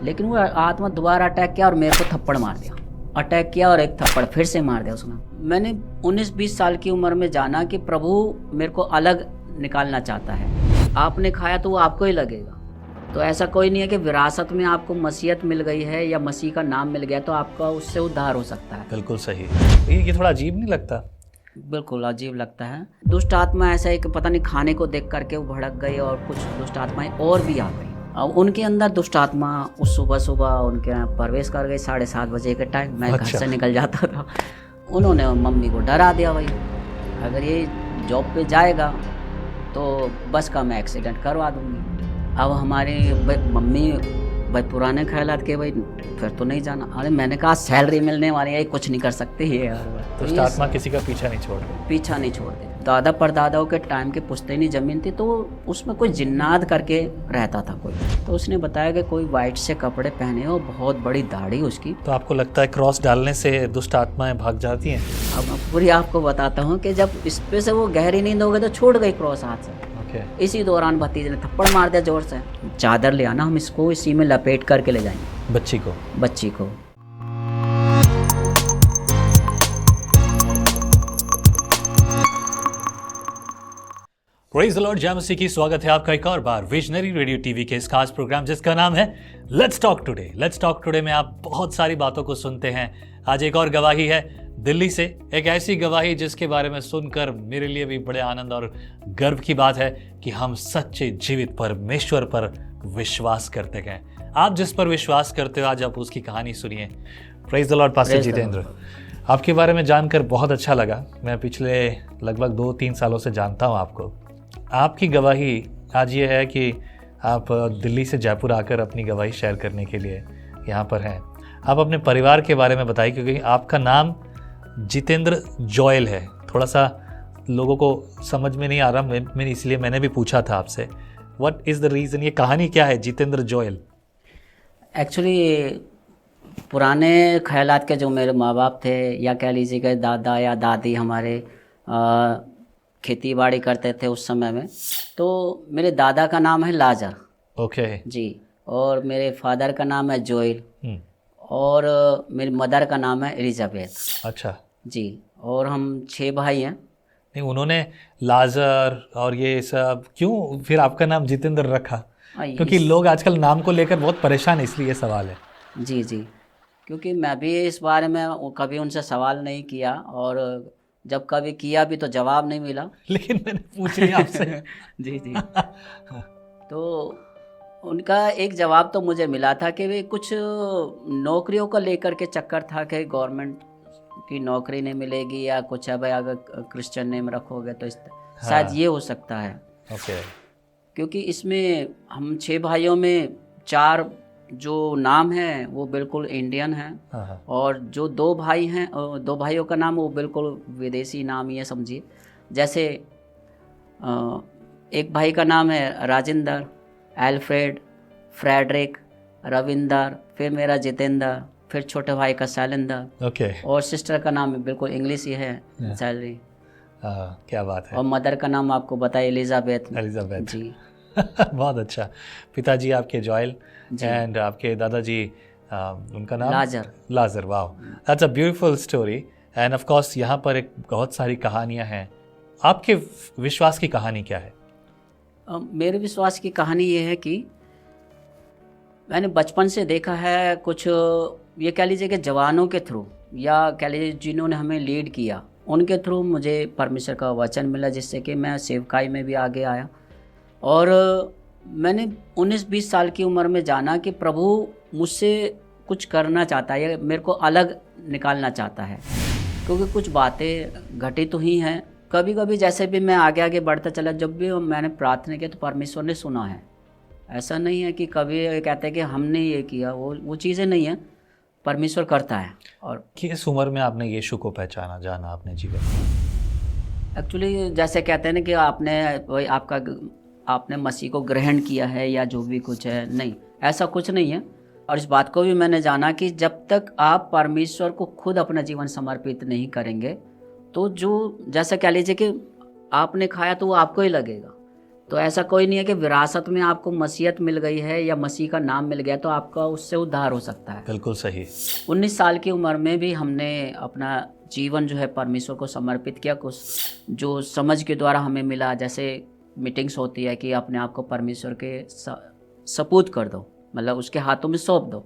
लेकिन वो आत्मा दोबारा अटैक किया और मेरे को थप्पड़ मार दिया। अटैक किया और एक थप्पड़ फिर से मार दिया उसने। मैंने 19-20 साल की उम्र में जाना कि प्रभु मेरे को अलग निकालना चाहता है। आपने खाया तो वो आपको ही लगेगा। तो ऐसा कोई नहीं है कि विरासत में आपको मसीहत मिल गई है या मसीह का नाम मिल गया तो आपका उससे उद्धार हो सकता है। बिल्कुल सही। ये थोड़ा अजीब नहीं लगता? बिल्कुल अजीब लगता है। दुष्ट आत्मा ऐसा है कि पता नहीं खाने को देख करके वो भड़क गई और कुछ दुष्ट आत्माएं और भी आ गई। अब उनके अंदर दुष्ट आत्मा उस सुबह उनके यहाँ प्रवेश कर गई 7:30 बजे के टाइम। मैं घर से निकल जाता था। उन्होंने मम्मी को डरा दिया, भाई अगर ये जॉब पे जाएगा तो बस का मैं एक्सीडेंट करवा दूंगी। अब हमारी मम्मी भाई पुराने ख्यालात के, भाई फिर तो नहीं जाना। अरे मैंने कहा सैलरी मिलने वाली है, कुछ नहीं कर सकते ये यार। दुष्ट आत्मा किसी का पीछा नहीं छोड़ते। दादा परदादाओं के टाइम की पुश्तैनी जमीन थी तो उसमें कोई जिन्नात करके रहता था कोई। तो उसने बताया कि कोई वाइट से कपड़े पहने और बहुत बड़ी दाढ़ी उसकी। तो आपको लगता है क्रॉस डालने से दुष्ट आत्माएं भाग जाती हैं? अब मैं पूरी आपको बताता हूँ कि जब इस पे से वो गहरी नींद हो गई तो छूट गई क्रॉस हाथ से। इसी दौरान भतीजे ने थप्पड़ मार दिया जोर से। चादर ले आना, हम इसको इसी में लपेट करके ले जाएंगे बच्ची को। प्रेज़ द लॉर्ड, जय मसीह की। स्वागत है आपका एक और बार विजनरी रेडियो टीवी के इस खास प्रोग्राम जिसका नाम है let's talk today. Let's talk today में आप बहुत सारी बातों को सुनते हैं। आज एक और गवाही है दिल्ली से, एक ऐसी गवाही जिसके बारे में सुनकर मेरे लिए भी बड़े आनंद और गर्व की बात है कि हम सच्चे जीवित परमेश्वर पर विश्वास करते हैं। आप जिस पर विश्वास करते हो आज आप उसकी कहानी सुनिए। Praise the Lord pastor Jitendra, आपके बारे में जानकर बहुत अच्छा लगा। मैं पिछले लगभग 2-3 सालों से जानता हूँ आपको। आपकी गवाही आज ये है कि आप दिल्ली से जयपुर आकर अपनी गवाही शेयर करने के लिए यहाँ पर हैं। आप अपने परिवार के बारे में बताइए, क्योंकि आपका नाम जितेंद्र जोयल है। थोड़ा सा लोगों को समझ में नहीं आ रहा, मैं इसलिए मैंने भी पूछा था आपसे व्हाट इज़ द रीज़न, ये कहानी क्या है जितेंद्र जोयल? एक्चुअली पुराने ख्यालात के जो मेरे माँ बाप थे या कह लीजिए कि दादा या दादी हमारे खेती बाड़ी करते थे उस समय में। तो मेरे दादा का नाम है लाजर। ओके जी। और मेरे फादर का नाम है जोयल। और मेरी मदर का नाम है एलिजाबेथ। अच्छा जी। और हम 6 भाई हैं। नहीं, उन्होंने लाजर और ये सब क्यों फिर आपका नाम जितेंद्र रखा? क्योंकि लोग आजकल नाम को लेकर बहुत परेशान है, इसलिए ये सवाल है। जी, क्योंकि मैं भी इस बारे में कभी उनसे सवाल नहीं किया और जब कभी किया भी तो जवाब नहीं मिला। लेकिन मैंने पूछ लिया आपसे। जी। तो उनका एक जवाब तो मुझे मिला था कि वे कुछ नौकरियों को लेकर के चक्कर था कि गवर्नमेंट की नौकरी नहीं मिलेगी या कुछ है, भाई अगर क्रिश्चियन नेम रखोगे तो शायद ये हो सकता है। ओके। क्योंकि इसमें हम 6 भाइयों में 4 जो नाम है वो बिल्कुल इंडियन हैं और जो 2 भाई हैं, 2 भाइयों का नाम वो बिल्कुल विदेशी नाम ही है, समझिए। जैसे एक भाई का नाम है राजेंद्र, एल्फ्रेड, फ्रेडरिक, रविंदर, फिर मेरा जितेंद्र, फिर छोटे भाई का शैलेंद्र। ओके। और सिस्टर का नाम बिल्कुल इंग्लिश ही है, सैलरी। क्या बात है। और मदर का नाम आपको बताइए एलिजाबेथ जी। बहुत अच्छा। पिताजी आपके जोयल एंड आपके दादाजी उनका नाम लाजर। वाह, that's a beautiful story. End of course यहाँ पर एक बहुत सारी कहानियाँ हैं। आपके विश्वास की कहानी क्या है? मेरे विश्वास की कहानी ये है कि मैंने बचपन से देखा है, कुछ ये कह लीजिए कि जवानों के थ्रू या कह लीजिए जिन्होंने हमें लीड किया उनके थ्रू मुझे परमेश्वर का वचन मिला, जिससे कि मैं सेवकाई में भी आगे आया। और मैंने 19-20 साल की उम्र में जाना कि प्रभु मुझसे कुछ करना चाहता है या मेरे को अलग निकालना चाहता है, क्योंकि कुछ बातें घटी तो ही हैं। कभी कभी जैसे भी मैं आगे आगे बढ़ता चला, जब भी मैंने प्रार्थना किया तो परमेश्वर ने सुना है। ऐसा नहीं है कि कभी कहते हैं कि हमने ये किया, वो चीज़ें नहीं है, परमेश्वर करता है। और किस उम्र में आपने यीशु को पहचाना, जाना आपने जीवन? एक्चुअली जैसे कहते हैं ना कि आपने मसीह को ग्रहण किया है या जो भी कुछ है, नहीं, ऐसा कुछ नहीं है। और इस बात को भी मैंने जाना कि जब तक आप परमेश्वर को खुद अपना जीवन समर्पित नहीं करेंगे तो जो जैसा कह लीजिए कि आपने खाया तो वो आपको ही लगेगा। तो ऐसा कोई नहीं है कि विरासत में आपको मसीहत मिल गई है या मसीह का नाम मिल गया तो आपका उससे उद्धार हो सकता है। बिल्कुल सही। 19 साल की उम्र में भी हमने अपना जीवन जो है परमेश्वर को समर्पित किया। कुछ जो समझ के द्वारा हमें मिला, जैसे मीटिंग्स होती है कि अपने आप को परमेश्वर के सपूत कर दो, मतलब उसके हाथों में सौंप दो।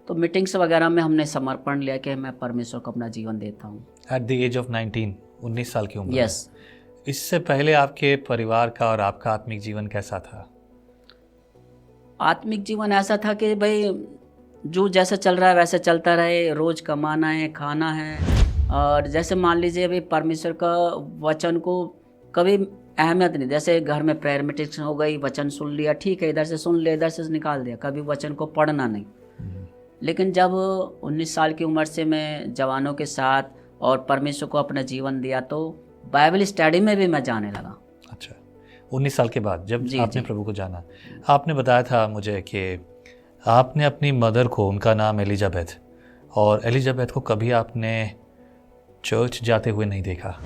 तो मीटिंग्स वगैरह में हमने समर्पण लिया कि मैं परमेश्वर को अपना जीवन देता हूँ। एट द एज ऑफ 19, 19 साल की उम्र में। यस। इससे पहले आपके परिवार का और आपका आत्मिक जीवन कैसा था? आत्मिक जीवन ऐसा था कि भाई जो जैसा चल रहा है वैसे चलता रहे, रोज़ कमाना है, खाना है। और जैसे मान लीजिए अभी परमेश्वर का वचन को कभी अहमियत नहीं, जैसे घर में प्रेयर मीटिंग हो गई, वचन सुन लिया, ठीक है, इधर से सुन लिया, इधर से निकाल दिया, कभी वचन को पढ़ना नहीं। लेकिन जब 19 साल की उम्र से मैं जवानों के साथ और परमेश्वर को अपना जीवन दिया तो बाइबल स्टडी में भी मैं जाने लगा। अच्छा, 19 साल के बाद जब आपने प्रभु को जाना, आपने बताया था मुझे कि आपने अपनी मदर को, उनका नाम एलिजाबेथ, और एलिजाबेथ को कभी आपने चर्च जाते हुए नहीं देखा।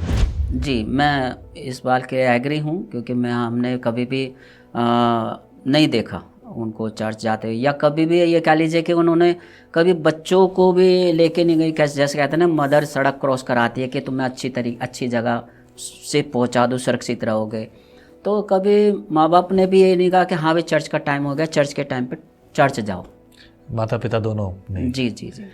जी, मैं इस बात के एग्री हूँ, क्योंकि हमने कभी भी नहीं देखा उनको चर्च जाते हुए, या कभी भी ये कह लीजिए कि उन्होंने कभी बच्चों को भी लेके नहीं गई। कैसे जैसे कहते हैं ना, मदर सड़क क्रॉस कराती है कि तुम्हें अच्छी जगह से पहुंचा दो, सुरक्षित रहोगे। तो कभी माँ बाप ने भी ये नहीं कहा कि हाँ भाई चर्च का टाइम हो गया, चर्च के टाइम पे चर्च जाओ। माता पिता दोनों नहीं? जी जी जी।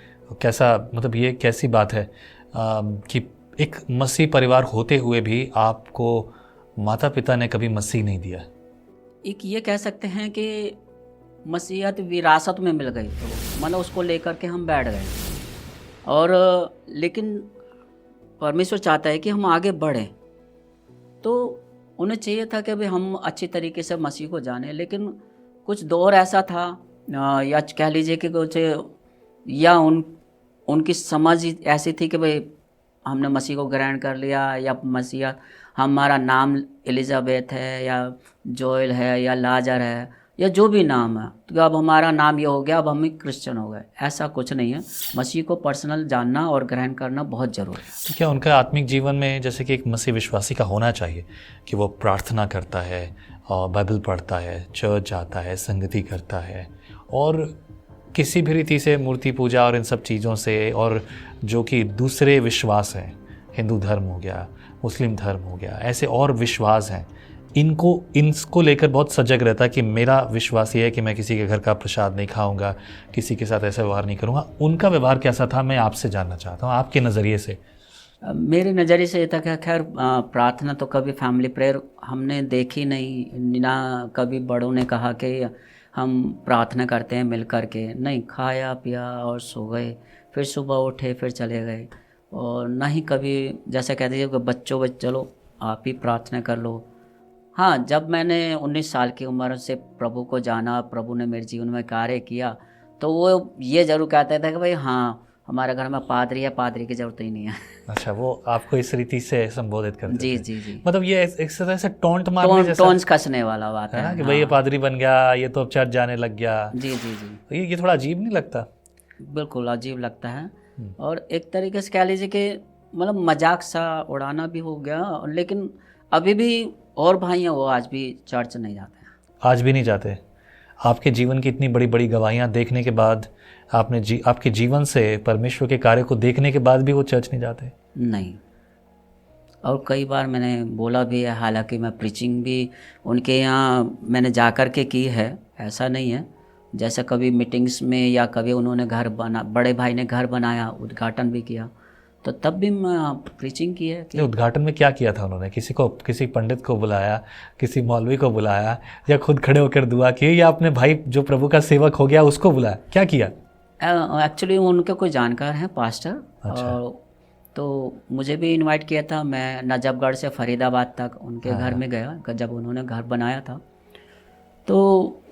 कैसा, मतलब ये कैसी बात है कि एक मसीह परिवार होते हुए भी आपको माता पिता ने कभी मसीह नहीं दिया? एक ये कह सकते हैं कि मसीहत विरासत में मिल गई, तो मतलब उसको लेकर के हम बैठ गए। और लेकिन परमेश्वर चाहता है कि हम आगे बढ़ें, तो उन्हें चाहिए था कि भाई हम अच्छी तरीके से मसीह को जानें। लेकिन कुछ दौर ऐसा था, या कह लीजिए कि कुछ, या उनकी समझ ऐसी थी कि भाई हमने मसीह को ग्रहण कर लिया, या मसीह, हमारा नाम एलिजाबेथ है या जोएल है या लाजर है या जो भी नाम है, तो अब हमारा नाम ये हो गया, अब हम क्रिश्चियन हो गए। ऐसा कुछ नहीं है। मसीह को पर्सनल जानना और ग्रहण करना बहुत ज़रूरी है। तो क्या उनका आत्मिक जीवन में, जैसे कि एक मसीह विश्वासी का होना चाहिए कि वो प्रार्थना करता है और बाइबल पढ़ता है, चर्च जाता है, संगति करता है, और किसी भी रीति से मूर्ति पूजा और इन सब चीज़ों से, और जो कि दूसरे विश्वास हैं, हिंदू धर्म हो गया, मुस्लिम धर्म हो गया, ऐसे और विश्वास हैं, इनको लेकर बहुत सजग रहता है कि मेरा विश्वास ये है कि मैं किसी के घर का प्रसाद नहीं खाऊंगा, किसी के साथ ऐसा व्यवहार नहीं करूंगा। उनका व्यवहार कैसा था, मैं आपसे जानना चाहता हूँ आपके नज़रिए से। मेरे नज़रिए से ये था कि खैर प्रार्थना तो कभी फैमिली प्रेयर हमने देखी नहीं, ना कभी बड़ों ने कहा कि हम प्रार्थना करते हैं मिल कर के, नहीं, खाया पिया और सो गए, फिर सुबह उठे फिर चले गए। और ना ही कभी जैसे कहते हैं कि बच्चों चलो आप ही प्रार्थना कर लो। हाँ, जब मैंने 19 साल की उम्र से प्रभु को जाना, प्रभु ने मेरे जीवन में कार्य किया, तो वो ये ज़रूर कहता था कि भाई हाँ, हमारे घर में पादरी है, पादरी की ज़रूरत ही नहीं है। अच्छा, वो आपको इस रीति से संबोधित करते जी थे? जी जी। मतलब ये एक तरह से टोंट मारने जैसा, टोन्स कसने वाला बात है ना, कि हाँ। भाई ये पादरी बन गया, ये तो अब चर्च जाने लग गया। जी जी जी। तो ये थोड़ा अजीब नहीं लगता? बिल्कुल अजीब लगता है। और एक तरीके से कह लीजिए कि मतलब मजाक सा उड़ाना भी हो गया। लेकिन अभी भी और भाई हैं, वो आज भी चर्च नहीं जाते हैं। आज भी नहीं जाते? आपके जीवन की इतनी बड़ी बड़ी गवाहियाँ देखने के बाद, आपके जीवन से परमेश्वर के कार्य को देखने के बाद भी वो चर्च नहीं जाते? नहीं। और कई बार मैंने बोला भी है, हालांकि मैं प्रीचिंग भी उनके यहाँ मैंने जा कर के की है, ऐसा नहीं है। जैसे कभी मीटिंग्स में या कभी उन्होंने बड़े भाई ने घर बनाया, उद्घाटन भी किया, तो तब भी मैं प्रीचिंग की है। कि उद्घाटन में क्या किया था उन्होंने? किसी पंडित को बुलाया, किसी मौलवी को बुलाया, या खुद खड़े होकर दुआ की, या अपने भाई जो प्रभु का सेवक हो गया उसको बुलाया, क्या किया? एक्चुअली उनके कोई जानकार हैं पास्टर। अच्छा। और तो मुझे भी इनवाइट किया था, मैं नजफगढ़ से फरीदाबाद तक उनके घर में गया जब उन्होंने घर बनाया था। तो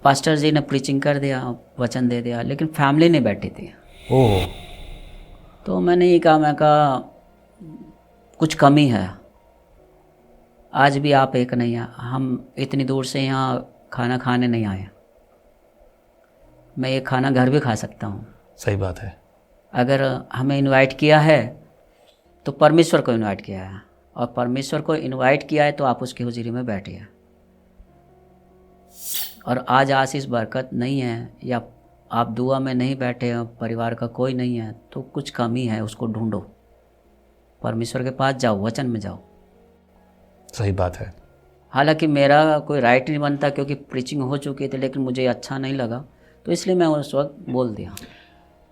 पास्टर जी ने प्रीचिंग कर दिया, वचन दे दिया, लेकिन फैमिली नहीं बैठी थी। ओह। तो मैंने ये कहा, मैं कहा कुछ कमी है, आज भी आप एक नहीं है, हम इतनी दूर से यहाँ खाना खाने नहीं आए, मैं ये खाना घर भी खा सकता हूँ। सही बात है। अगर हमें इनवाइट किया है तो परमेश्वर को इनवाइट किया है, और परमेश्वर को इनवाइट किया है तो आप उसकी हुजूरी में बैठिए। और आज आशीष बरकत नहीं है या आप दुआ में नहीं बैठे हो, परिवार का कोई नहीं है, तो कुछ कमी है, उसको ढूंढो, परमेश्वर के पास जाओ, वचन में जाओ। सही बात है। हालांकि मेरा कोई राइट नहीं बनता क्योंकि प्रीचिंग हो चुकी थी, लेकिन मुझे अच्छा नहीं लगा तो इसलिए मैं उस वक्त बोल दिया।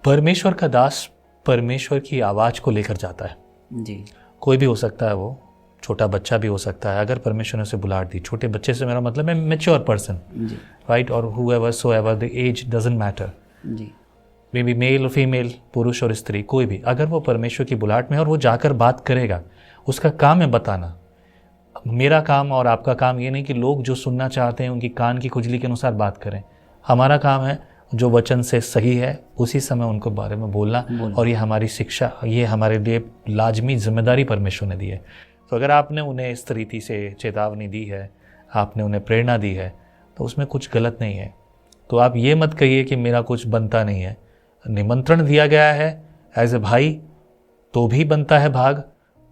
परमेश्वर का दास परमेश्वर की आवाज़ को लेकर जाता है। जी, कोई भी हो सकता है, वो छोटा बच्चा भी हो सकता है, अगर परमेश्वर ने उसे बुलाहट दी। छोटे बच्चे से मेरा मतलब है मैच्योर पर्सन, जी, राइट, और whoever so ever the age doesn't matter, जी, मे बी मेल और फीमेल, पुरुष और स्त्री, कोई भी, अगर वो परमेश्वर की बुलाहट में और वो जाकर बात करेगा, उसका काम है बताना। मेरा काम और आपका काम ये नहीं कि लोग जो सुनना चाहते हैं उनकी कान की खुजली के अनुसार बात करें। हमारा काम है जो वचन से सही है उसी समय उनको बारे में बोलना, और ये हमारी शिक्षा, ये हमारे लिए लाजमी जिम्मेदारी परमेश्वर ने दी है। तो अगर आपने उन्हें इस तरीके से चेतावनी दी है, आपने उन्हें प्रेरणा दी है, तो उसमें कुछ गलत नहीं है। तो आप ये मत कहिए कि मेरा कुछ बनता नहीं है। निमंत्रण दिया गया है एज ए भाई तो भी बनता है भाग,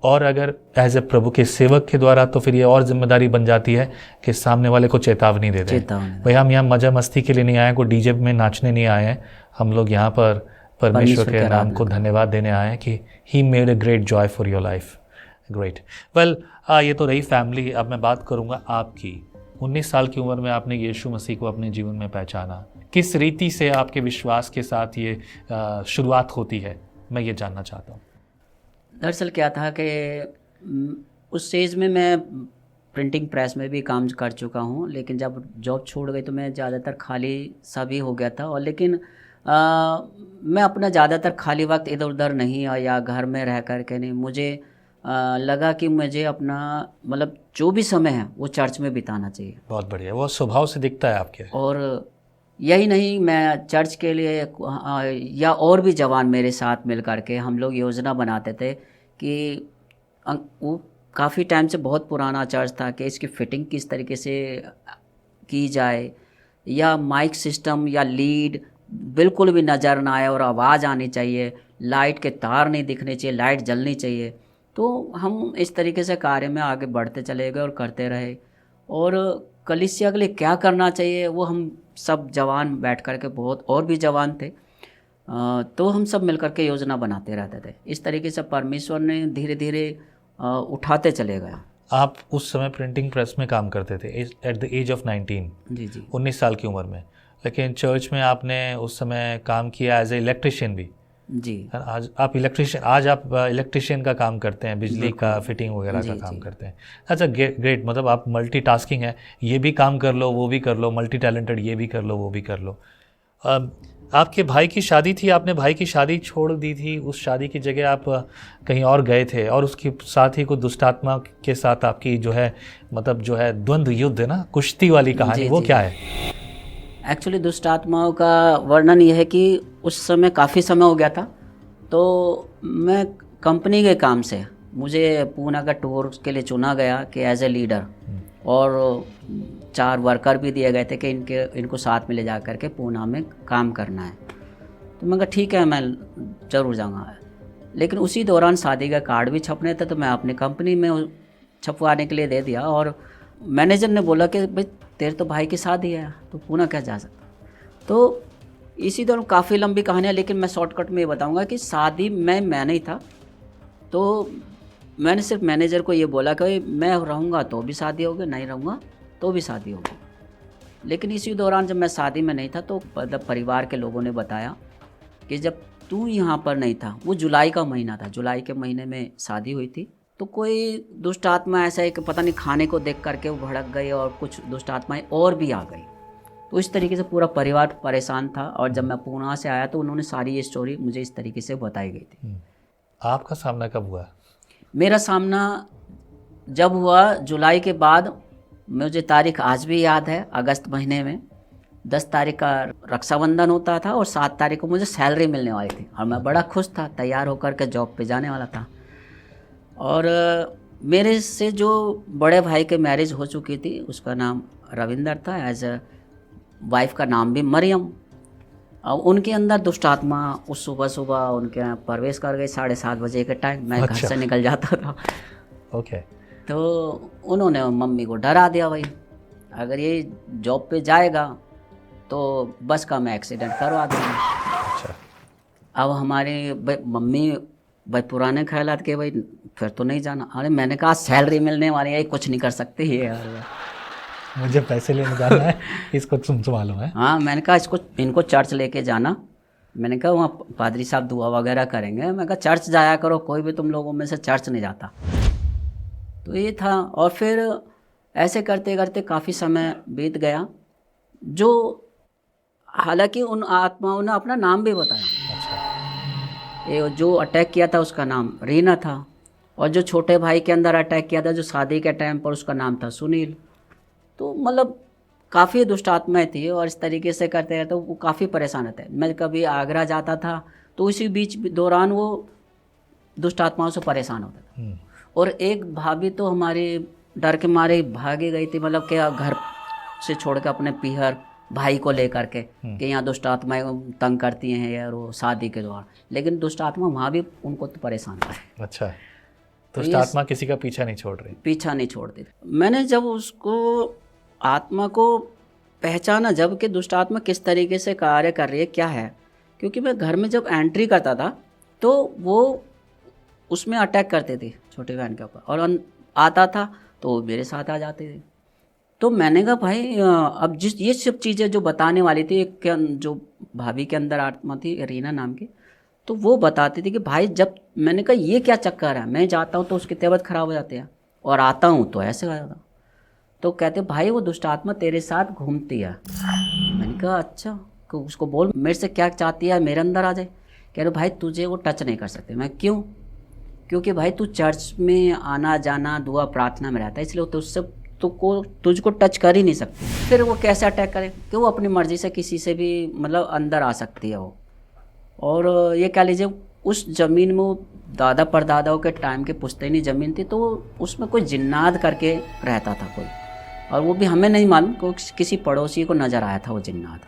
और अगर एज ए प्रभु के सेवक के द्वारा तो फिर ये और जिम्मेदारी बन जाती है कि सामने वाले को चेतावनी दे दें। भाई हम यहाँ मजा मस्ती के लिए नहीं आए, कोई डीजे में नाचने नहीं आए हैं, हम लोग यहाँ पर परमेश्वर के नाम को धन्यवाद देने आए हैं कि he made a great Joy for your life. Great. Well, ये तो रही फैमिली। अब मैं बात करूँगा आपकी। 19 साल की उम्र में आपने यीशु मसीह को अपने जीवन में पहचाना। किस रीति से आपके विश्वास के साथ ये शुरुआत होती है, मैं ये जानना चाहता हूँ। दरअसल क्या था कि उस स्टेज में मैं प्रिंटिंग प्रेस में भी काम कर चुका हूँ, लेकिन जब जॉब छोड़ गई तो मैं ज़्यादातर खाली सा भी हो गया था। और लेकिन मैं अपना ज़्यादातर खाली वक्त इधर उधर नहीं या घर में रह कर के नहीं, मुझे लगा कि मुझे अपना मतलब जो भी समय है वो चर्च में बिताना चाहिए। बहुत बढ़िया, वो स्वभाव से दिखता है आपके। और यही नहीं, मैं चर्च के लिए या और भी जवान मेरे साथ मिल कर के हम लोग योजना बनाते थे कि वो काफ़ी टाइम से बहुत पुराना चर्च था कि इसकी फिटिंग किस तरीके से की जाए, या माइक सिस्टम या लीड बिल्कुल भी नज़र ना आए और आवाज़ आनी चाहिए, लाइट के तार नहीं दिखने चाहिए, लाइट जलनी चाहिए। तो हम इस तरीके से कार्य में आगे बढ़ते चले गए और करते रहे। और कलीसिया के लिए क्या करना चाहिए वो हम सब जवान बैठ कर के, बहुत और भी जवान थे, तो हम सब मिलकर के योजना बनाते रहते थे। इस तरीके से परमेश्वर ने धीरे धीरे उठाते चले गया। आप उस समय प्रिंटिंग प्रेस में काम करते थे एट द एज ऑफ 19। जी जी, 19 साल की उम्र में। लेकिन चर्च में आपने उस समय काम किया एज ए इलेक्ट्रिशियन भी। जी, आज आप इलेक्ट्रिशियन का काम करते हैं, बिजली का फिटिंग वगैरह का काम करते हैं। अच्छा, ग्रेट। मतलब आप मल्टीटास्किंग है, ये भी काम कर लो वो भी कर लो, मल्टी टैलेंटेड, ये भी कर लो वो भी कर लो। आपके भाई की शादी थी, आपने भाई की शादी छोड़ दी थी, उस शादी की जगह आप कहीं और गए थे, और उसके साथ ही कुछ दुष्टात्मा के साथ आपकी जो है मतलब जो है द्वंद्व युद्ध है ना, कुश्ती वाली कहानी, वो क्या है? एक्चुअली दुष्टात्माओं का वर्णन ये है कि उस समय काफ़ी समय हो गया था, तो मैं कंपनी के काम से मुझे पूना का टूर के लिए चुना गया कि एज ए लीडर, और 4 वर्कर भी दिए गए थे कि इनको साथ में ले जा कर के पूना में काम करना है। तो मैं कहा ठीक है, मैं ज़रूर जाऊँगा। लेकिन उसी दौरान शादी का कार्ड भी छपने थे, तो मैं अपनी कंपनी में छपवाने के लिए दे दिया, और मैनेजर ने बोला कि भाई तेरे तो भाई की शादी है, तो पूना क्या जा सकता। तो इसी दौरान काफ़ी लंबी कहानी है, लेकिन मैं शॉर्टकट में ये बताऊंगा कि शादी में मैं नहीं था, तो मैंने सिर्फ मैनेजर को ये बोला कि मैं रहूँगा तो भी शादी होगी, नहीं रहूँगा तो भी शादी होगी। लेकिन इसी दौरान जब मैं शादी में नहीं था, तो परिवार के लोगों ने बताया कि जब तू यहाँ पर नहीं था, वो जुलाई का महीना था, जुलाई के महीने में शादी हुई थी, तो कोई दुष्ट आत्मा ऐसा है कि पता नहीं खाने को देख करके वो भड़क गई, और कुछ दुष्ट आत्माएं और भी आ गई। तो इस तरीके से पूरा परिवार परेशान था। और जब मैं पूना से आया तो उन्होंने सारी ये स्टोरी मुझे इस तरीके से बताई गई थी। आपका सामना कब हुआ? मेरा सामना जब हुआ जुलाई के बाद, मुझे तारीख आज भी याद है, अगस्त महीने में 10 तारीख का रक्षाबंधन होता था, और 7 तारीख को मुझे सैलरी मिलने वाली थी, और मैं बड़ा खुश था, तैयार होकर के जॉब पे जाने वाला था। और मेरे से जो बड़े भाई के मैरिज हो चुकी थी, उसका नाम रविंदर था, एज अ वाइफ का नाम भी मरियम। और उनके अंदर दुष्ट आत्मा उस सुबह उनके यहाँ प्रवेश कर गई 7:30 बजे के टाइम। मैं घर से निकल जाता था। ओके। तो उन्होंने मम्मी को डरा दिया भाई, अगर ये जॉब पे जाएगा तो बस का मैं एक्सीडेंट करवा दूँगा। अच्छा। अब हमारे मम्मी भाई पुराने ख्यालात के, भाई फिर तो नहीं जाना। अरे मैंने कहा सैलरी मिलने वाली है, कुछ नहीं कर सकते ये यार। मुझे पैसे लेने जाना है, इसको तुम संभालो है। हाँ, मैंने कहा इनको चर्च लेके जाना। मैंने कहा वहाँ पादरी साहब दुआ वगैरह करेंगे। मैं कहा चर्च जाया करो, कोई भी तुम लोगों में से चर्च नहीं जाता। तो ये था। और फिर ऐसे करते करते काफ़ी समय बीत गया, जो हालांकि उन आत्माओं ने अपना नाम भी बताया। अच्छा। ये जो अटैक किया था उसका नाम रीना था, और जो छोटे भाई के अंदर अटैक किया था जो शादी के टाइम पर, उसका नाम था सुनील। तो मतलब काफ़ी दुष्ट आत्माएँ थी, और इस तरीके से करते रहते वो काफ़ी परेशान रहते। मैं कभी आगरा जाता था तो उसी बीच दौरान वो दुष्ट आत्माओं से परेशान होता था। और एक भाभी तो हमारी डर के मारे भागी गई थी, मतलब क्या घर से छोड़ के अपने पीहर भाई को लेकर के कि यहाँ दुष्ट आत्माएं तंग करती हैं यार, वो शादी के दौरान। लेकिन दुष्ट आत्मा वहाँ भी उनको तो परेशान था। अच्छा, दुष्ट आत्मा किसी का पीछा नहीं छोड़ रही। पीछा नहीं छोड़ती। मैंने जब उसको आत्मा को पहचाना, जब कि दुष्ट आत्मा किस तरीके से कार्य कर रही है क्या है, क्योंकि मैं घर में जब एंट्री करता था तो वो उसमें अटैक करते थे छोटी बहन के ऊपर, और आता था तो वो मेरे साथ आ जाते थे। तो मैंने कहा भाई अब जिस ये सब चीज़ें जो बताने वाली थी, एक जो भाभी के अंदर आत्मा थी रीना नाम की, तो वो बताती थी कि भाई जब मैंने कहा ये क्या चक्कर है, मैं जाता हूँ तो उसकी तबीयत खराब हो जाती है, और आता हूँ तो ऐसे हो जाता। तो कहते भाई वो दुष्ट आत्मा तेरे साथ घूमती है। मैंने कहा अच्छा, तो उसको बोल मेरे से क्या चाहती है, मेरे अंदर आ जाए। कह रहे भाई तुझे वो टच नहीं कर सकते। मैं क्यों? क्योंकि भाई तू चर्च में आना जाना दुआ प्रार्थना में रहता है, इसलिए तुझसे तुझको टच कर ही नहीं सकती। फिर वो कैसे अटैक करे कि वो अपनी मर्जी से किसी से भी मतलब अंदर आ सकती है वो। और ये कह लीजिए उस ज़मीन में वो दादा परदादाओं के टाइम के पुश्तैनी ज़मीन थी, तो उसमें कोई जिन्नात करके रहता था कोई, और वो भी हमें नहीं मालूम, को किसी पड़ोसी को नज़र आया था वो जिन्नात।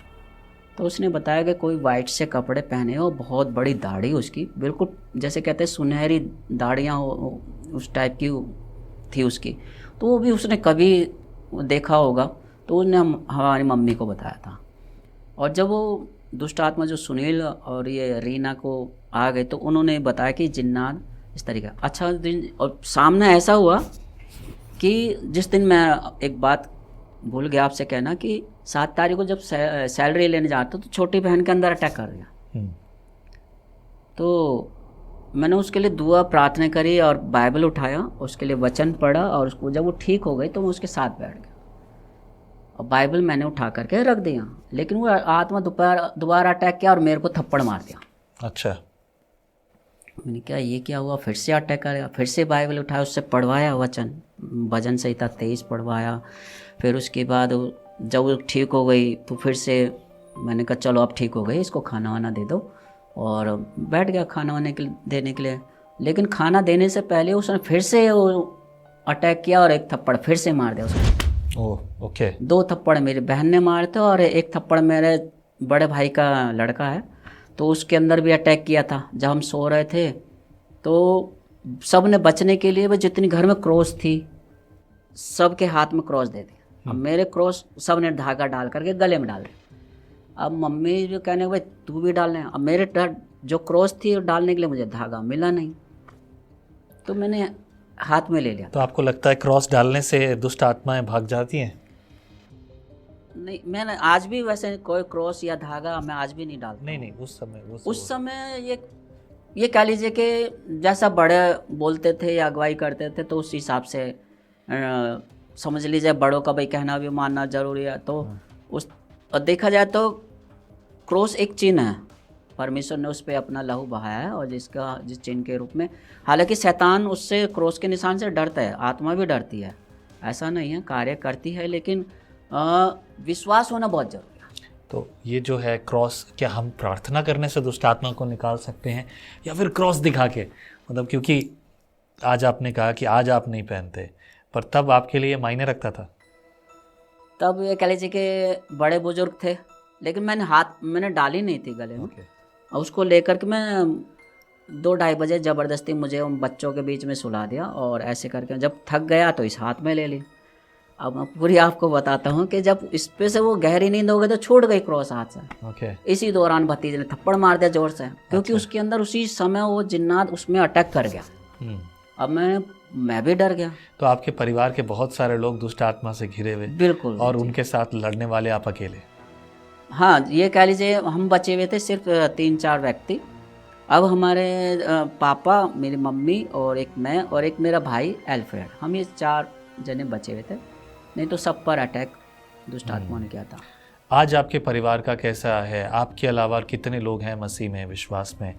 तो उसने बताया कि कोई वाइट से कपड़े पहने हो, बहुत बड़ी दाढ़ी उसकी, बिल्कुल जैसे कहते हैं सुनहरी दाढ़ियाँ उस टाइप की थी उसकी। तो वो भी उसने कभी देखा होगा, तो उसने हमारी मम्मी को बताया था। और जब वो दुष्ट आत्मा जो सुनील और ये रीना को आ गए तो उन्होंने बताया कि जिन्नात इस तरीके। अच्छा दिन और सामने ऐसा हुआ कि जिस दिन मैं एक बात भूल गया आपसे कहना कि 7 तारीख को जब सैलरी लेने जाता तो छोटी बहन के अंदर अटैक कर दिया। तो मैंने उसके लिए दुआ प्रार्थना करी और बाइबल उठाया, उसके लिए वचन पढ़ा, और उसको जब वो ठीक हो गई तो मैं उसके साथ बैठ गया और बाइबल मैंने उठा करके रख दिया। लेकिन वो आत्मा दोबारा अटैक किया और मेरे को थप्पड़ मार दिया। अच्छा। मैंने क्या ये क्या हुआ, फिर से अटैक करेगा। फिर से बाइबल उठाया, उससे पढ़वाया वचन, भजन संहिता 23 पढ़वाया। फिर उसके बाद जब वो ठीक हो गई तो फिर से मैंने कहा चलो अब ठीक हो गई, इसको खाना वाना दे दो, और बैठ गया खाना वाने के देने के लिए। लेकिन खाना देने से पहले उसने फिर से वो अटैक किया और एक थप्पड़ फिर से मार दिया उसको। Oh okay. 2 थप्पड़ मेरी बहन ने मारे थे और एक थप्पड़ मेरे बड़े भाई का लड़का है, तो उसके अंदर भी अटैक किया था। जब हम सो रहे थे तो सब ने बचने के लिए, वो जितनी घर में क्रॉस थी सब के हाथ में क्रॉस दे दी। अब मेरे क्रॉस सब ने धागा डाल करके गले में डाल दिया। अब मम्मी जो कहने भाई तू भी डालने, अब मेरे जो क्रॉस थी डालने के लिए मुझे धागा मिला नहीं, तो मैंने हाथ में ले लिया। तो आपको लगता है क्रॉस डालने से दुष्ट आत्माएं भाग जाती हैं? नहीं, मैंने आज भी वैसे कोई क्रॉस या धागा मैं आज भी नहीं डालता। नहीं उस समय ये कह लीजिए कि जैसा बड़े बोलते थे या अगुवाई करते थे तो उस हिसाब से समझ लीजिए बड़ों का भाई कहना भी मानना जरूरी है। तो उस और देखा जाए तो क्रॉस एक चिन्ह है, परमेश्वर ने उस पर अपना लहू बहाया है, और जिस चिन्ह के रूप में, हालांकि शैतान उससे क्रॉस के निशान से डरता है, आत्मा भी डरती है, ऐसा नहीं है, कार्य करती है, लेकिन विश्वास होना बहुत जरूरी है। तो ये जो है क्रॉस, क्या हम प्रार्थना करने से दुष्ट आत्मा को निकाल सकते हैं या फिर क्रॉस दिखा के? मतलब क्योंकि आज आपने कहा कि आज आप नहीं पहनते, पर तब आपके लिए मायने रखता था। तब ये कह लीजिए कि बड़े बुजुर्ग थे, लेकिन मैंने डाली नहीं थी गले में। और उसको लेकर के मैं 2-2:30 बजे ज़बरदस्ती मुझे उन बच्चों के बीच में सुला दिया, और ऐसे करके जब थक गया तो इस हाथ में ले ली। अब मैं पूरी आपको बताता हूँ कि जब इस पे से वो गहरी नींद हो गई तो छूट गई क्रॉस हाथ से। ओके। इसी दौरान भतीजे ने थप्पड़ मार दिया जोर से, क्योंकि उसके अंदर उसी समय वो जिन्नात उसमें अटैक कर गया। अब मैं भी डर गया। तो आपके परिवार के बहुत सारे लोग दुष्ट आत्मा से घिरे हुए, बिल्कुल। और उनके साथ लड़ने वाले आप अकेले? हाँ, ये कह लीजिए हम बचे हुए थे सिर्फ 3-4 व्यक्ति। अब हमारे पापा, मेरी मम्मी और एक मैं और एक मेरा भाई एल्फ्रेड, हम ये 4 जने बचे हुए थे, नहीं तो सब पर अटैक दुष्ट आत्मा ने किया था। आज आपके परिवार का कैसा है? आपके अलावा कितने लोग हैं मसीह में, विश्वास में,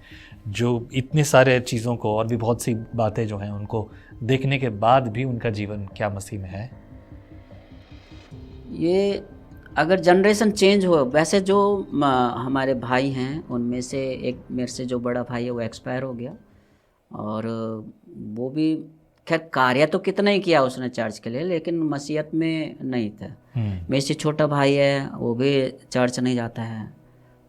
जो इतने सारे चीज़ों को और भी बहुत सी बातें जो हैं उनको देखने के बाद भी उनका जीवन क्या मसीह में है? ये अगर जनरेशन चेंज हो, वैसे जो हमारे भाई हैं उनमें से एक मेरे से जो बड़ा भाई है वो एक्सपायर हो गया, और वो भी खैर कार्य तो कितना ही किया उसने चर्च के लिए, लेकिन मसीहत में नहीं था। मेरे से छोटा भाई है वो भी चर्च नहीं जाता है,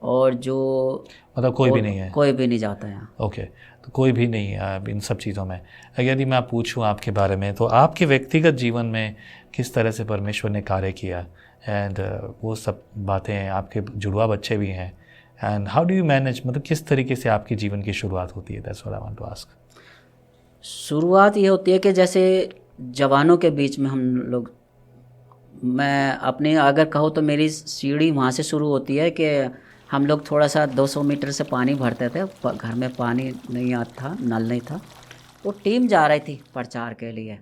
और जो मतलब कोई भी नहीं है? कोई भी नहीं जाता है। ओके, तो कोई भी नहीं है इन सब चीज़ों में। यदि मैं पूछूं आपके बारे में, तो आपके व्यक्तिगत जीवन में किस तरह से परमेश्वर ने कार्य किया, एंड वो सब बातें, आपके जुड़वा बच्चे भी हैं, and how do you manage, मतलब किस तरीके से आपके जीवन की शुरुआत होती है? That's what I want to ask. शुरुआत ये होती है कि जैसे जवानों के बीच में हम लोग, मैं अपने अगर कहो तो मेरी सीढ़ी वहाँ से शुरू होती है कि हम लोग थोड़ा सा 200 मीटर से पानी भरते थे, घर में पानी नहीं आता था, नल नहीं था, तो टीम जा रही थी प्रचार के लिए।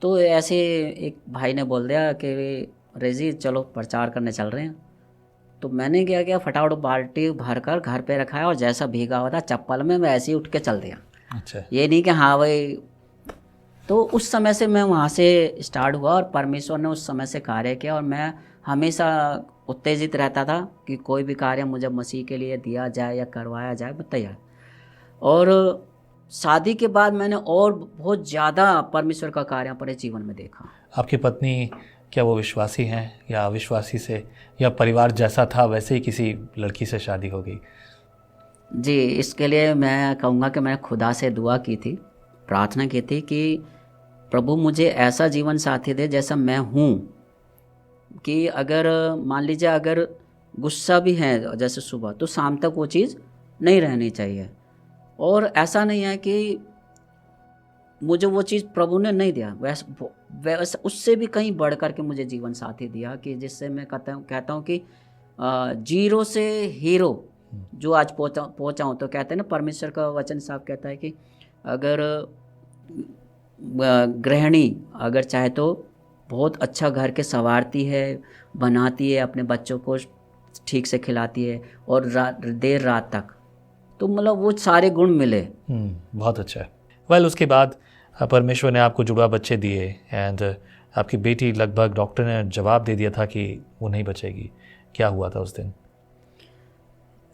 तो ऐसे एक भाई ने बोल दिया कि रेजी चलो प्रचार करने चल रहे हैं। तो मैंने क्या किया, फटाफट बाल्टी भरकर घर पे रखाया, और जैसा भीगा हुआ था चप्पल में, मैं ऐसे ही उठ के चल दिया। अच्छा। ये नहीं कि हाँ भाई। तो उस समय से मैं वहाँ से स्टार्ट हुआ, और परमेश्वर ने उस समय से कार्य किया, और मैं हमेशा उत्तेजित रहता था कि कोई भी कार्य मुझे मसीह के लिए दिया जाए या करवाया जाए, मैं तैयार। और शादी के बाद मैंने और बहुत ज़्यादा परमेश्वर का कार्य अपने जीवन में देखा। आपकी पत्नी क्या वो विश्वासी हैं या अविश्वासी से, या परिवार जैसा था वैसे ही किसी लड़की से शादी हो गई? जी, इसके लिए मैं कहूँगा कि मैंने खुदा से दुआ की थी, प्रार्थना की थी कि प्रभु मुझे ऐसा जीवन साथी दे जैसा मैं हूँ, कि अगर मान लीजिए अगर गुस्सा भी है जैसे सुबह, तो शाम तक वो चीज़ नहीं रहनी चाहिए। और ऐसा नहीं है कि मुझे वो चीज़ प्रभु ने नहीं दिया, वैसे उससे भी कहीं बढ़ कर के मुझे जीवन साथी दिया, कि जिससे मैं कहता हूँ कि जीरो से हीरो जो आज पहुँचा हूँ। तो कहते हैं ना, परमेश्वर का वचन साफ कहता है कि अगर गृहिणी अगर चाहे तो बहुत अच्छा घर के संवारती है, बनाती है, अपने बच्चों को ठीक से खिलाती है, और देर रात तक, तो मतलब वो सारे गुण मिले। बहुत अच्छा है। वेल, उसके बाद परमेश्वर ने आपको जुड़वा बच्चे दिए, एंड आपकी बेटी लगभग डॉक्टर ने जवाब दे दिया था कि वो नहीं बचेगी। क्या हुआ था उस दिन?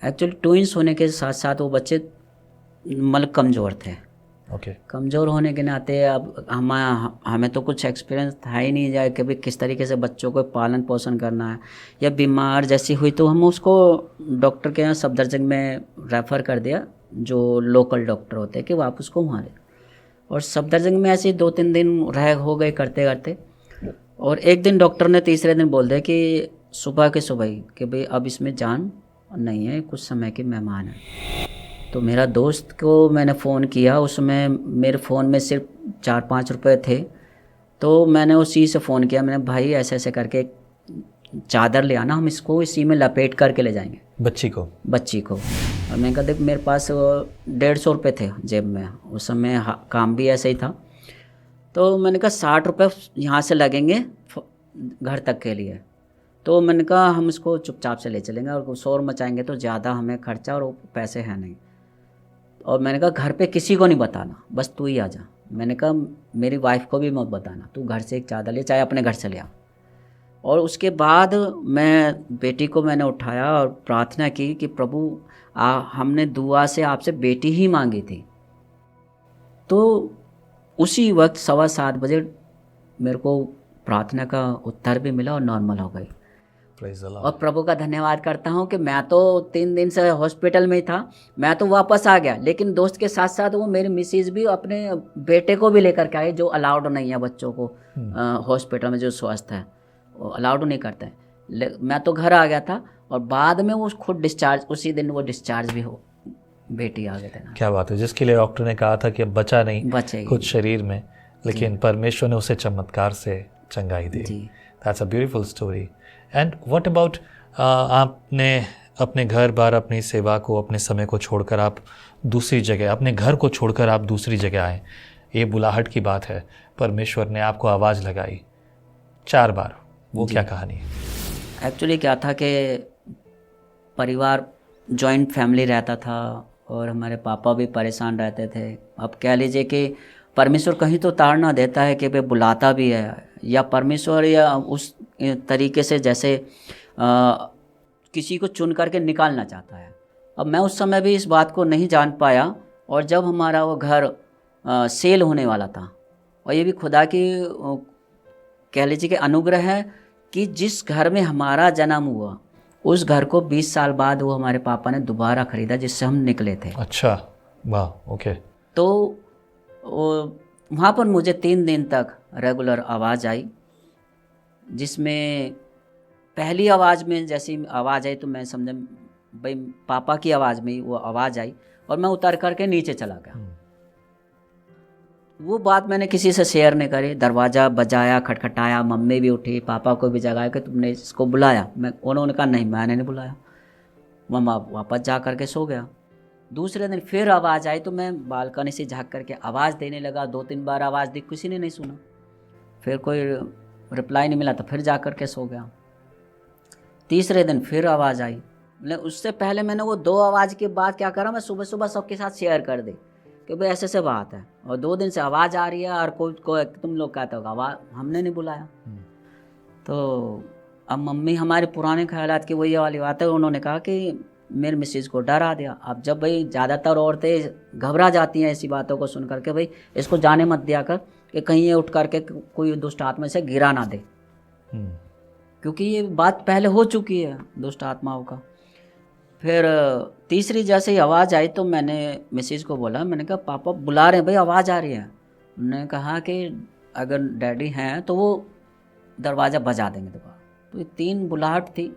एक्चुअली ट्विंस होने के साथ साथ वो बच्चे मतलब कमज़ोर थे। ओके। कमज़ोर होने के नाते अब हमें तो कुछ एक्सपीरियंस था ही नहीं जाए कि भाई किस तरीके से बच्चों को पालन पोषण करना है, या बीमार जैसी हुई तो हम उसको डॉक्टर के यहाँ सफदरजंग में रेफ़र कर दिया, जो लोकल डॉक्टर होते हैं, कि वो आप उसको वहाँ ले। और सफदरजंग में ऐसे 2-3 दिन हो गए करते करते, और एक दिन डॉक्टर ने तीसरे दिन बोल दिया कि सुबह के सुबह ही कि भाई अब इसमें जान नहीं है, कुछ समय के मेहमान हैं। तो मेरा दोस्त को मैंने फ़ोन किया, उसमें मेरे फ़ोन में सिर्फ 4-5 रुपए थे, तो मैंने उसी से फ़ोन किया, मैंने भाई ऐसे ऐसे करके चादर ले आना, हम इसको इसी में लपेट करके ले जाएंगे बच्ची को। और मैंने कहा देख मेरे पास 150 रुपये थे जेब में, उस समय काम भी ऐसे ही था। तो मैंने कहा 60 रुपये यहाँ से लगेंगे घर तक के लिए। तो मैंने कहा हम इसको चुपचाप से ले चलेंगे, और शोर मचाएंगे तो ज़्यादा हमें खर्चा और पैसे हैं नहीं। और मैंने कहा घर पे किसी को नहीं बताना, बस तू ही आ जा। मैंने कहा मेरी वाइफ को भी मत बताना, तू घर से एक चादर ले, चाहे अपने घर से ले आ। और उसके बाद मैं बेटी को मैंने उठाया और प्रार्थना की कि प्रभु हमने दुआ से आपसे बेटी ही मांगी थी। तो उसी वक्त 7:15 बजे मेरे को प्रार्थना का उत्तर भी मिला और नॉर्मल हो गई। Praise the Lord. और प्रभु का धन्यवाद करता हूँ कि मैं तो 3 दिन से हॉस्पिटल में ही था, मैं तो वापस आ गया, लेकिन दोस्त के साथ साथ वो मेरी मिसेज भी अपने बेटे को भी लेकर के आई, जो अलाउड नहीं है बच्चों को हॉस्पिटल में जो स्वस्थ है वो अलाउड नहीं करते हैं। मैं तो घर आ गया था और बाद में वो खुद डिस्चार्ज, उसी दिन वो डिस्चार्ज भी हो, बेटी आ गए थे ना। क्या बात है, जिसके लिए डॉक्टर ने कहा था कि अब बचा नहीं बचेगी कुछ शरीर में, लेकिन परमेश्वर ने उसे चमत्कार से चंगाई दी। जी। That's a beautiful story. And what about आपने अपने घर बार, अपनी सेवा को, अपने समय को छोड़कर आप दूसरी जगह, अपने घर को छोड़कर आप दूसरी जगह आए। ये बुलाहट की बात है, परमेश्वर ने आपको आवाज़ लगाई 4 बार, वो क्या कहानी है? एक्चुअली क्या था कि परिवार जॉइंट फैमिली रहता था और हमारे पापा भी परेशान रहते थे। अब कह लीजिए कि परमेश्वर कहीं तो ताड़ ना देता है कि वे बुलाता भी है, या परमेश्वर या उस तरीके से जैसे किसी को चुन करके निकालना चाहता है। अब मैं उस समय भी इस बात को नहीं जान पाया, और जब हमारा वो घर सेल होने वाला था, और ये भी खुदा की कह लीजिए कि अनुग्रह है कि जिस घर में हमारा जन्म हुआ उस घर को 20 साल बाद वो हमारे पापा ने दोबारा खरीदा, जिससे हम निकले थे। अच्छा, वाह, ओके। तो वहाँ पर मुझे 3 दिन तक रेगुलर आवाज़ आई, जिसमें पहली आवाज़ में जैसी आवाज़ आई तो मैं समझा भाई पापा की आवाज़ में ही वो आवाज़ आई, और मैं उतर करके नीचे चला गया। वो बात मैंने किसी से शेयर नहीं करी। दरवाज़ा बजाया, खटखटाया, मम्मी भी उठी, पापा को भी जगाया कि तुमने इसको बुलाया। उन्होंने कहा नहीं, मैंने नहीं बुलाया। मम्मा वापस जा करके सो गया। दूसरे दिन फिर आवाज़ आई तो मैं बालकनी से झाँक करके आवाज़ देने लगा। 2-3 बार आवाज़ दी, किसी ने नहीं सुना। फिर कोई रिप्लाई नहीं मिला तो फिर जा करके सो गया। तीसरे दिन फिर आवाज़ आई। मतलब उससे पहले मैंने वो 2 आवाज़ के बाद क्या करा, मैं सुबह सुबह सबके साथ शेयर कर दी कि भाई ऐसे से बात है, और 2 दिन से आवाज़ आ रही है और कोई तुम लोग कहते हो आवाज़ हमने नहीं बुलाया। तो अब मम्मी हमारे पुराने ख्यालात की वही वाली बात है, उन्होंने कहा कि मेरे मिसेज को डरा दिया। अब जब भाई ज़्यादातर औरतें घबरा जाती हैं ऐसी बातों को सुन करके, भाई इसको जाने मत दिया कर कि कहीं ये उठ करके कोई दुष्ट आत्मा से गिरा ना दे, क्योंकि ये बात पहले हो चुकी है दुष्ट आत्माओं का। फिर तीसरी जैसे ही आवाज़ आई तो मैंने मिसेज को बोला, मैंने कहा पापा बुला रहे हैं भाई, आवाज़ आ रही है। उन्होंने कहा कि अगर डैडी हैं तो वो दरवाज़ा बजा देंगे दोबारा। तो ये 3 बुलाहट थी।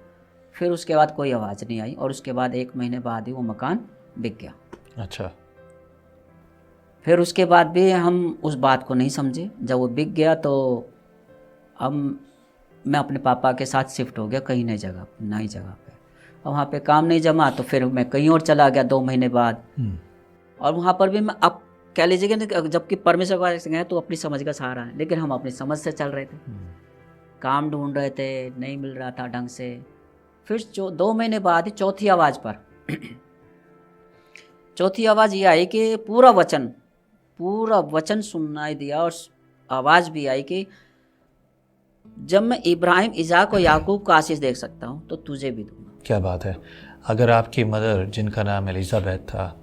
फिर उसके बाद कोई आवाज़ नहीं आई, और उसके बाद 1 महीने बाद ही वो मकान बिक गया। अच्छा। फिर उसके बाद भी हम उस बात को नहीं समझे। जब वो बिक गया तो अब मैं अपने पापा के साथ शिफ्ट हो गया कहीं नई जगह पे। और वहाँ पे काम नहीं जमा तो फिर मैं कहीं और चला गया 2 महीने बाद। और वहाँ पर भी मैं अब कह लीजिए कि जबकि परमेश्वर के पास गए तो अपनी समझ का सहारा है, लेकिन हम अपनी समझ से चल रहे थे। काम ढूंढ रहे थे, नहीं मिल रहा था ढंग से। फिर 2 महीने बाद ही चौथी आवाज़ ये आई कि पूरा वचन सुनाई दिया, और आवाज़ भी आई कि जब मैं इब्राहिम, इसाक और याकूब का आशीष देख सकता हूँ तो तुझे भी दूंगा। क्या बात है। अगर आपकी मदर, जिनका नाम एलिजाबेथ था,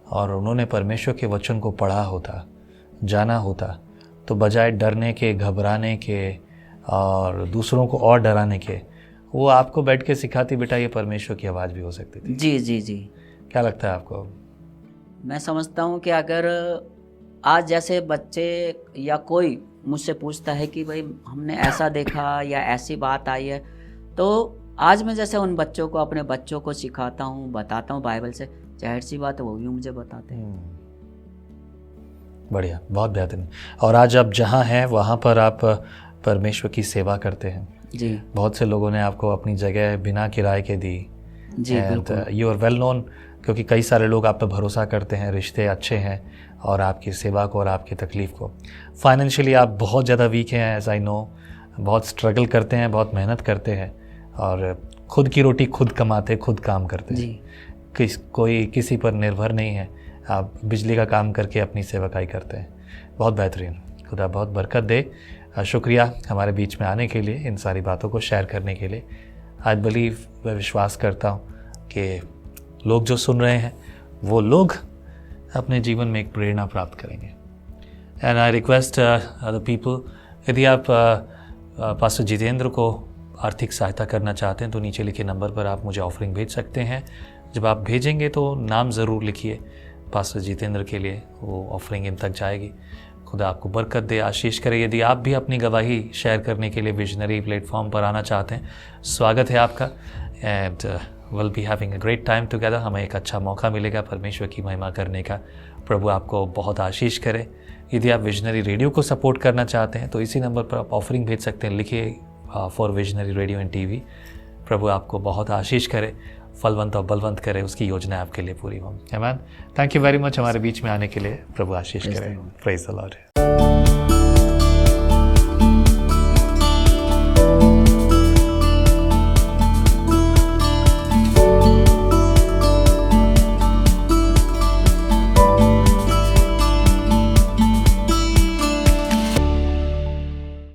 और उन्होंने परमेश्वर के वचन को पढ़ा होता, जाना होता, तो बजाय डरने के, घबराने के और दूसरों को और डराने के, वो आपको बैठ के सिखाती बेटा ये परमेश्वर की आवाज़ भी हो सकती थी। जी जी जी। क्या लगता है आपको? मैं समझता हूँ कि अगर आज जैसे बच्चे या कोई मुझसे पूछता है कि भाई हमने ऐसा देखा या ऐसी बात आई है, तो आज मैं जैसे उन बच्चों को, अपने बच्चों को सिखाता हूँ, बताता हूँ बाइबल से, जाहिर सी बात है वो भी मुझे बताते हैं। बढ़िया, बहुत बेहतरीन। और आज आप जहाँ हैं वहाँ पर आप परमेश्वर की सेवा करते हैं। जी। बहुत से लोगों ने आपको अपनी जगह बिना किराए के दी। जी, बिल्कुल। यू आर वेल नोन, क्योंकि कई सारे लोग आप पर भरोसा करते हैं, रिश्ते अच्छे हैं, और आपकी सेवा को और आपकी तकलीफ़ को। फाइनेंशियली आप बहुत ज़्यादा वीक हैं, एज आई नो, बहुत स्ट्रगल करते हैं, बहुत मेहनत करते हैं, और खुद की रोटी खुद कमाते, खुद काम करते हैं। कोई किसी पर निर्भर नहीं है। आप बिजली का काम करके अपनी सेवकाई करते हैं। बहुत बेहतरीन, खुदा बहुत बरकत दे। शुक्रिया हमारे बीच में आने के लिए, इन सारी बातों को शेयर करने के लिए। आई बिलीव, मैं विश्वास करता हूँ कि लोग जो सुन रहे हैं वो लोग अपने जीवन में एक प्रेरणा प्राप्त करेंगे। And I request other people, यदि आप पास्टर जितेंद्र को आर्थिक सहायता करना चाहते हैं तो नीचे लिखे नंबर पर आप मुझे ऑफरिंग भेज सकते हैं। जब आप भेजेंगे तो नाम ज़रूर लिखिए पास्टर जितेंद्र के लिए, वो ऑफरिंग इन तक जाएगी। खुदा आपको बरकत दे, आशीष करे। यदि आप भी अपनी गवाही शेयर करने के लिए विजनरी प्लेटफॉर्म पर आना चाहते हैं, स्वागत है आपका। And will be having a great time together. हमें एक अच्छा मौका मिलेगा परमेश्वर की महिमा करने का। प्रभु आपको बहुत आशीष करे। यदि आप विजनरी रेडियो को सपोर्ट करना चाहते हैं तो इसी नंबर पर आप ऑफरिंग भेज सकते हैं, लिखिए for visionary radio and TV. प्रभु आपको बहुत आशीष करे, फलवंत और बलवंत करे, उसकी योजना आपके लिए पूरी हो। आमीन। थैंक यू वेरी मच हमारे बीच में आने के लिए। प्रभु आशीष करे। Praise the Lord.